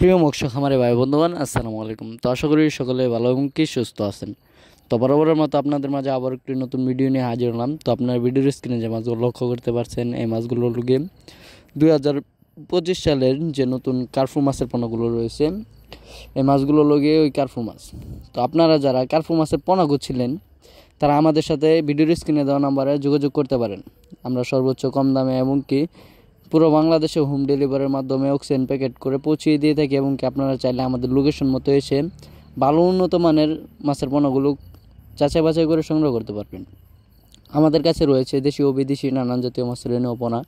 প্রিয় মৎস্য খামারে ভাই বন্ধুগণ, আসসালামু আলাইকুম। তো আশা করি সকলে ভালো এবং কি সুস্থ আছেন। তো বরাবরের মতো আপনাদের মাঝে আবার একটি নতুন ভিডিও নিয়ে হাজির হলাম। তো আপনার ভিডিওর স্ক্রিনে যে মাছগুলো লক্ষ্য করতে পারছেন, এই মাছগুলো লুগে 2025 সালের যে নতুন কার্ফু মাছের পোনাগুলো রয়েছে, এই মাছগুলো লগে ওই কার্ফু মাছ। তো আপনারা যারা কার্ফু মাছের পোনা খুঁজছিলেন, তারা আমাদের সাথে ভিডিওর স্ক্রিনে দেওয়া নাম্বারে যোগাযোগ করতে পারেন। আমরা সর্বোচ্চ কম দামে এবং কি পুরো বাংলাদেশে হোম ডেলিভারির মাধ্যমে অক্সিজেন প্যাকেট করে পৌঁছিয়ে দিয়ে থাকি, এবং কি আপনারা চাইলে আমাদের লোকেশন মতো এসে ভালো উন্নত মানের মাছের পোনাগুলো যাচাই বাছাই করে সংগ্রহ করতে পারবেন। আমাদের কাছে রয়েছে দেশি ও বিদেশি নানান জাতীয় মাছের রেণু পোনা,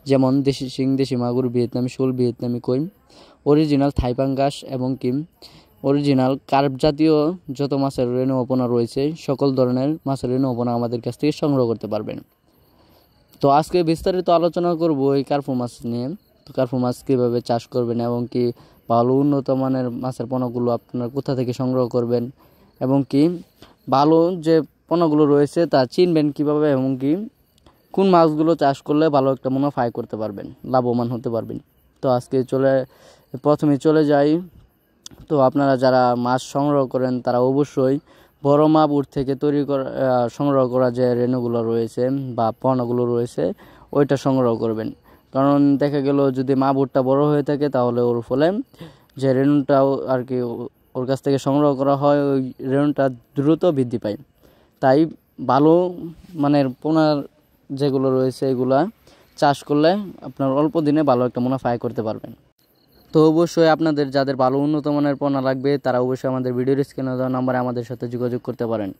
যেমন দেশি শিং, দেশি মাগুর, ভিয়েতনামি শোল, ভিয়েতনামি কই, অরিজিনাল থাই পাঙ্গাস এবং কি অরিজিনাল কার্প জাতীয় যত মাছের রেণু পোনা রয়েছে, সকল ধরনের মাছের রেণু পোনা আমাদের কাছ থেকে সংগ্রহ করতে পারবেন। তো আজকে বিস্তারিত আলোচনা করব এই কার্পু মাছ নিয়ে। তো কার্পু মাছ কীভাবে চাষ করবেন এবং কি ভালো উন্নত মানের মাছের পোনাগুলো আপনারা কোথা থেকে সংগ্রহ করবেন, এবং কি ভালো যে পোনাগুলো রয়েছে তা চিনবেন কিভাবে, এবং কি কোন মাছগুলো চাষ করলে ভালো একটা মুনাফা আয় করতে পারবেন, লাভবান হতে পারবেন। তো আজকে প্রথমে চলে যাই। তো আপনারা যারা মাছ সংগ্রহ করেন তারা অবশ্যই বড় মাগুর থেকে তৈরি করা সংগ্রহ করা যে রেণুগুলো রয়েছে বা পোনাগুলো রয়েছে, ওইটা সংগ্রহ করবেন। কারণ দেখা গেল যদি মাগুরটা বড় হয়ে থাকে, তাহলে ওর ফলে যে রেণুটাও আর কি ওর কাছ থেকে সংগ্রহ করা হয়, ওই রেণুটা দ্রুত বৃদ্ধি পায়। তাই ভালো মানের পোনার যেগুলো রয়েছে এগুলা চাষ করলে আপনার অল্প দিনে ভালো একটা মুনাফা আয় করতে পারবেন। তো অবশ্যই আপনাদের যাদের ভালো উন্নত মানের পোনা লাগবে, তারা অবশ্যই আমাদের ভিডিওর স্ক্রিনে দেওয়া নাম্বারে আমাদের সাথে যোগাযোগ করতে পারেন।